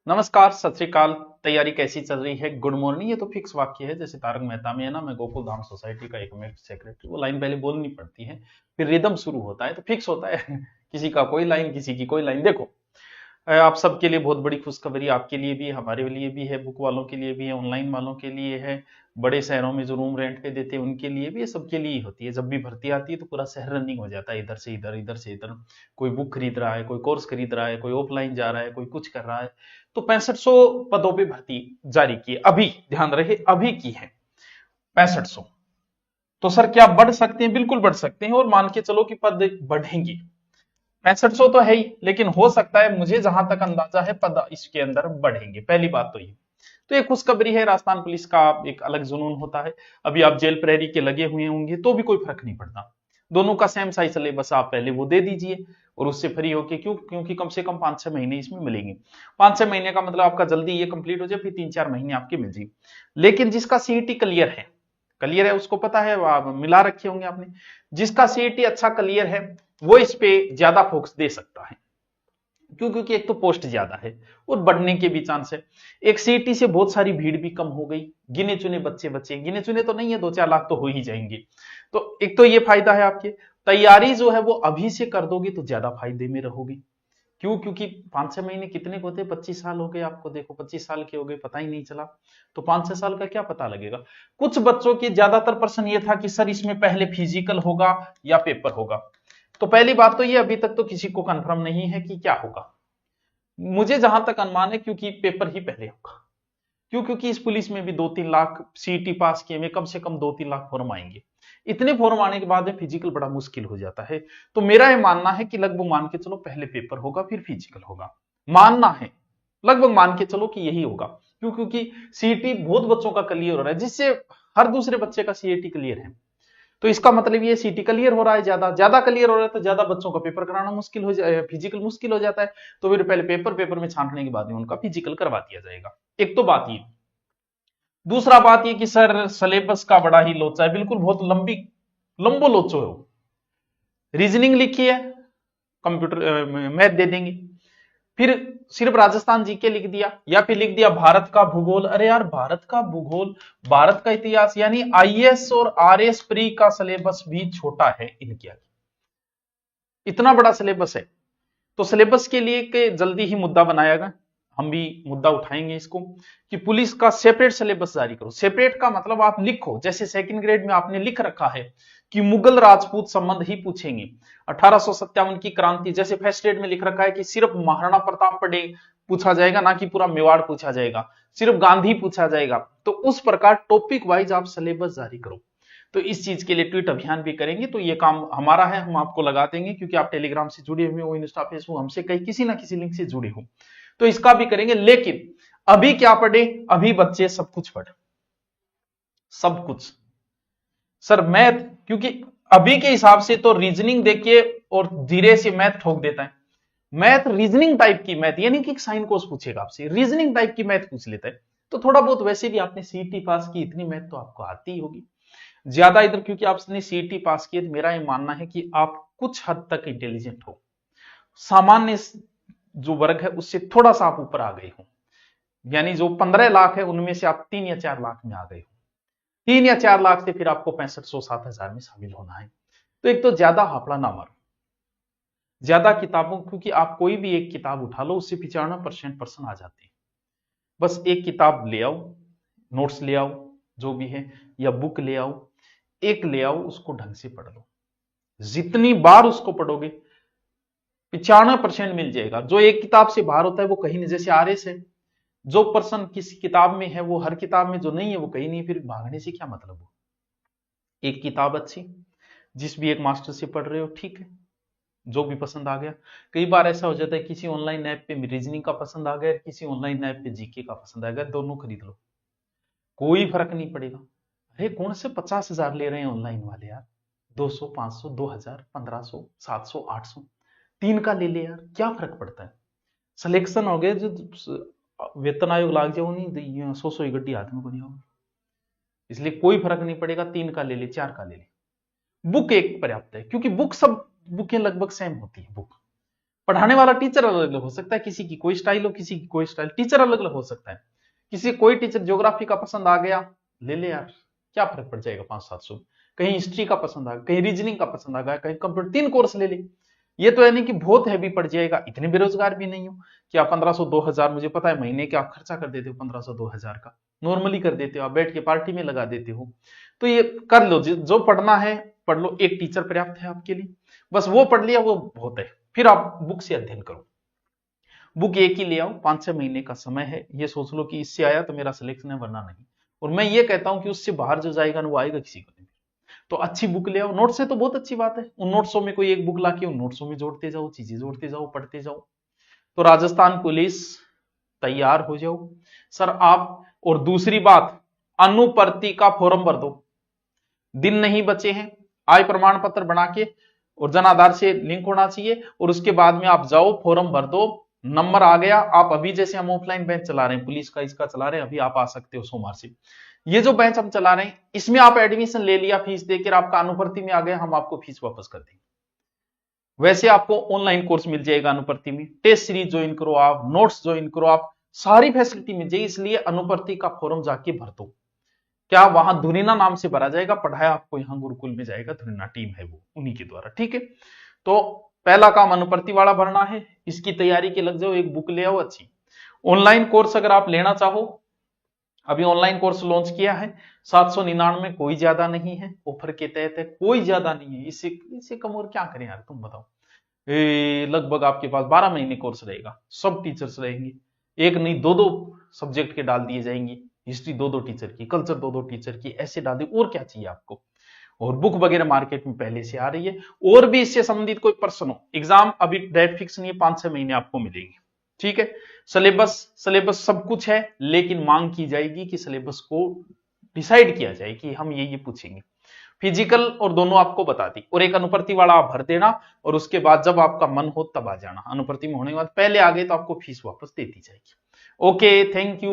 नमस्कार, सत श्री अकाल। तैयारी कैसी चल रही है? Good morning. ये तो फिक्स वाक्य है, जैसे तारक मेहता में है ना, मैं गोकुल धाम सोसाइटी का एकमेव सेक्रेटरी। वो लाइन पहले बोलनी पड़ती है, फिर रिदम शुरू होता है तो फिक्स होता है। किसी का कोई लाइन, किसी की कोई लाइन। देखो, आप सबके लिए बहुत बड़ी खुशखबरी, आपके लिए भी है, हमारे लिए भी है, बुक वालों के लिए भी है, ऑनलाइन वालों के लिए है, बड़े शहरों में जो रूम रेंट पे देते हैं उनके लिए भी है, सबके लिए ही होती है। जब भी भर्ती आती है तो पूरा शहर रनिंग हो जाता है, इधर से इधर, इधर से इधर। कोई बुक खरीद रहा है, कोई कोर्स खरीद रहा है, कोई ऑफलाइन जा रहा है, कोई कुछ कर रहा है। तो 6500 पदों पे भर्ती जारी की है अभी, ध्यान रहे अभी की है 6500। तो सर क्या बढ़ सकते हैं? बिल्कुल बढ़ सकते हैं, और मान के चलो कि पद बढ़ेंगे। 6500 तो है ही, लेकिन हो सकता है, मुझे जहां तक अंदाजा है, पद इसके अंदर बढ़ेंगे। पहली बात तो ये। तो ये खुशखबरी है। राजस्थान पुलिस का एक अलग जुनून होता है। अभी आप जेल प्रहरी के लगे हुए होंगे तो भी कोई फर्क नहीं पड़ता। दोनों का सेम साइज सिलेबस, आप पहले वो दे दीजिए और उससे फ्री होके, क्योंकि कम से कम 5-6 महीने इसमें मिलेंगे। 5-6 महीने का मतलब आपका जल्दी ये कंप्लीट हो जाए, फिर 3-4 महीने आपके मिल जाए। लेकिन जिसका सीईटी क्लियर है उसको पता है, आप मिला रखे होंगे आपने। जिसका सीईटी अच्छा क्लियर है वो इस पे ज्यादा फोकस दे सकता है। क्यों? क्योंकि एक तो पोस्ट ज्यादा है और बढ़ने के भी चांस है। एक सीईटी से बहुत सारी भीड़ भी कम हो गई, गिने चुने बच्चे बचे। गिने चुने तो नहीं है, 2-4 लाख तो हो ही जाएंगे। तो एक तो ये फायदा है आपके। तैयारी जो है वो अभी से कर दोगे तो ज्यादा फायदे में रहोगे। क्यों? क्योंकि 5-6 महीने कितने को होते हैं? 25 साल हो गए आपको, देखो 25 साल के हो गए, पता ही नहीं चला। तो 5-6 साल का क्या पता लगेगा? कुछ बच्चों के ज्यादातर प्रश्न ये था कि सर इसमें पहले फिजिकल होगा या पेपर होगा। तो पहली बात तो ये, अभी तक तो किसी को कंफर्म नहीं है कि क्या होगा। मुझे जहां तक अनुमान है, क्योंकि पेपर ही पहले होगा। क्यों? क्योंकि इस पुलिस में भी 2-3 लाख सीईटी पास किए में कम से कम 2-3 लाख फॉर्म आएंगे। इतने फॉर्म आने के बाद में फिजिकल बड़ा मुश्किल हो जाता है। तो मेरा ये मानना है कि लगभग मान के चलो पहले पेपर होगा फिर फिजिकल होगा। मानना है, लगभग मान के चलो कि यही होगा। क्यों? क्योंकि सीईटी बहुत बच्चों का क्लियर हो रहा है, जिससे हर दूसरे बच्चे का सीईटी क्लियर है। तो इसका मतलब ये सीटी क्लियर हो रहा है, ज्यादा ज्यादा क्लियर हो रहा है, तो ज्यादा बच्चों का पेपर कराना मुश्किल हो जाए, फिजिकल मुश्किल हो जाता है। तो फिर पहले पेपर में छांटने के बाद में उनका फिजिकल करवा दिया जाएगा। एक तो बात ये। दूसरा बात ये कि सर सिलेबस का बड़ा ही लोचा है, बिल्कुल बहुत लंबो लोचो है वो। रीजनिंग लिखी है, कंप्यूटर मैथ दे देंगे। फिर सिर्फ राजस्थान जीके लिख दिया, या फिर लिख दिया भारत का भूगोल। अरे यार, भारत का भूगोल, भारत का इतिहास, यानी आईएएस और आरएस प्री का सिलेबस भी छोटा है इनके आगे। इतना बड़ा सिलेबस है। तो सिलेबस के लिए के जल्दी ही मुद्दा बनाएगा, हम भी मुद्दा उठाएंगे इसको, कि पुलिस का सेपरेट सिलेबस जारी करो। सेपरेट का मतलब आप लिखो, जैसे सेकंड ग्रेड में आपने लिख रखा है कि मुगल राजपूत संबंध ही पूछेंगे। 1857 की क्रांति, जैसे फर्स्ट ग्रेड में लिख रखा है कि सिर्फ महाराणा प्रताप पड़े पूछा जाएगा, ना कि पूरा मेवाड़ पूछा जाएगा, सिर्फ गांधी पूछा जाएगा। तो उस प्रकार टॉपिक वाइज आप सिलेबस जारी करो। तो इस चीज के लिए ट्वीट अभियान भी करेंगे। तो ये काम हमारा है, हम आपको लगा देंगे, क्योंकि आप टेलीग्राम से जुड़े हुए हो, इंस्टा फेसबुक हमसे कहीं किसी ना किसी लिंक से जुड़े हो। तो इसका भी करेंगे। लेकिन अभी क्या पढ़े? अभी बच्चे सब कुछ पढ़, सब कुछ। सर मैथ, क्योंकि अभी के हिसाब से तो रीजनिंग देखिए और धीरे से मैथ ठोक देता है। मैथ रीजनिंग टाइप की मैथ, यानी कि साइन कोस पूछेगा आपसे, रीजनिंग टाइप की मैथ पूछ लेता है। तो थोड़ा बहुत, वैसे भी आपने सीईटी पास की, इतनी मैथ तो आपको आती ही होगी। ज्यादा इधर क्योंकि आपने सीईटी पास की है, तो मेरा ये मानना है कि आप कुछ हद तक इंटेलिजेंट हो, सामान्य जो वर्ग है उससे थोड़ा सा आप ऊपर आ गए हो। यानी जो 15 लाख है उनमें से आप 3 या 4 लाख में आ गए हो। 3 या 4 लाख से फिर आपको 6500-7000 में शामिल होना है। तो एक तो ज्यादा हाफड़ा ना मारो, ज्यादा किताबों, क्योंकि आप कोई भी एक किताब उठा लो उससे 95% प्रश्न आ जाते हैं। बस एक किताब ले आओ, नोट्स ले आओ, जो भी है, या बुक ले आओ, एक ले आओ, उसको ढंग से पढ़ लो। जितनी बार उसको पढ़ोगे 95% मिल जाएगा। जो एक किताब से बाहर होता है वो कहीं नहीं, जैसे आरएस है, जो पर्सन किसी किताब में है वो हर किताब में जो नहीं है वो कहीं नहीं, फिर भागने से क्या मतलब हो। एक किताब अच्छी, जिस भी एक मास्टर से पढ़ रहे हो, ठीक है, जो भी पसंद आ गया। कई बार ऐसा हो जाता है किसी ऑनलाइन ऐप पे रीजनिंग का पसंद आ गया, किसी ऑनलाइन ऐप पे जीके का पसंद आ गया, दोनों खरीद लो, कोई फर्क नहीं पड़ेगा। अरे कौन से 50,000 ले रहे हैं ऑनलाइन वाले यार? 200, 500, 2000, 1500, 700, 800, तीन का ले ले यार, क्या फर्क पड़ता है? सिलेक्शन हो गया, जो वेतन आयोग लाग जाओ नहीं, 100 ही गड्डी हाथ में को नहीं होगा। इसलिए कोई फर्क नहीं पड़ेगा, 3 का ले ले, 4 का ले ले। बुक एक पर्याप्त है, क्योंकि बुक सब बुकें लगभग सेम होती है बुक। पढ़ाने वाला टीचर अलग अलग हो सकता है, किसी की कोई स्टाइल हो, किसी की कोई स्टाइल, टीचर अलग अलग हो सकता है। किसी कोई टीचर ज्योग्राफी का पसंद आ गया, ले ले यार, क्या फर्क पड़ जाएगा 500-700। कहीं हिस्ट्री का पसंद आ गया, कहीं रीजनिंग का पसंद आ गया, कहीं कंप्यूटर, 3 कोर्स ले ले। ये तो है नहीं कि बहुत हैवी पड़ जाएगा, इतने बेरोजगार भी नहीं हो कि आप 1500-2000, मुझे पता है महीने के आप खर्चा कर देते हो 1500-2000 का, नॉर्मली कर देते हो, आप बैठ के पार्टी में लगा देते हो। तो ये कर लो, जो पढ़ना है पढ़ लो, एक टीचर पर्याप्त है आपके लिए, बस वो पढ़ लिया वो बहुत है। फिर आप बुक से अध्ययन करो, बुक एक ही ले आओ, 5-6 महीने का समय है, ये सोच लो कि इससे आया तो मेरा सिलेक्शन है, वरना नहीं। और मैं ये कहता हूं कि उससे बाहर जो जाएगा ना वो आएगा किसी को नहीं। तो अच्छी बुक ले आओ, नोट्स है तो बहुत अच्छी बात है, उन नोट्सों में कोई एक बुक लाके उन नोट्सों में जोड़ते जाओ, चीजें जोड़ते जाओ, पढ़ते जाओ। तो राजस्थान पुलिस तैयार हो जाओ सर आप। और दूसरी बात, अनुपर्ति का फॉर्म भर दो, दिन नहीं बचे हैं, आय प्रमाण पत्र बना के और जन आधार से लिंक होना चाहिए, और उसके बाद में आप जाओ फॉर्म भर दो, नंबर आ गया, आप अभी जैसे हम ऑफलाइन बैच चला रहे हैं, पुलिस का इसका चला रहे हैं, अभी आप आ सकते हो सोमवार से। ये जो बैच हम चला रहे हैं इसमें आप एडमिशन ले लिया, फीस देकर आपका अनुपर्ति में आ गया, हम आपको फीस वापस कर देंगे। वैसे आपको ऑनलाइन कोर्स मिल जाएगा अनुपर्ति में, टेस्ट सीरीज ज्वाइन करो आप, नोट्स ज्वाइन करो आप, सारी फैसिलिटी मिल जाएगी। इसलिए अनुपर्ति का फॉर्म जाके भर दो। क्या वहां धुरीना नाम से भरा जाएगा, पढ़ाया आपको यहाँ गुरुकुल में जाएगा, धुरीना टीम है वो, उन्हीं के द्वारा, ठीक है। तो पहला काम अनुपर्ति वाला भरना है, इसकी तैयारी के लग जाओ, एक बुक ले आओ अच्छी। ऑनलाइन कोर्स अगर आप लेना चाहो, अभी ऑनलाइन कोर्स लॉन्च किया है 799, कोई ज्यादा नहीं है, ऑफर के तहत है, कोई ज्यादा नहीं है, इससे कम और क्या करें यार, तुम बताओ। लगभग आपके पास 12 महीने कोर्स रहेगा, सब टीचर्स रहेंगे, एक नहीं 2-2 सब्जेक्ट के डाल दिए जाएंगे, हिस्ट्री 2-2 टीचर की, कल्चर 2-2 टीचर की, ऐसे डाल दी, और क्या चाहिए आपको। और बुक वगैरह मार्केट में पहले से आ रही है। और भी इससे संबंधित कोई प्रश्न हो, एग्जाम अभी डेट फिक्स नहीं है, 5-6 महीने आपको मिलेंगे, ठीक है। सिलेबस सब कुछ है, लेकिन मांग की जाएगी कि सिलेबस को डिसाइड किया जाए कि हम ये पूछेंगे। फिजिकल और दोनों आपको बता दी, और एक अनुपर्ति वाला आप भर देना, और उसके बाद जब आपका मन हो तब आ जाना। अनुपर्ति में होने के बाद पहले आ गए तो आपको फीस वापस दे दी जाएगी। Okay, thank you.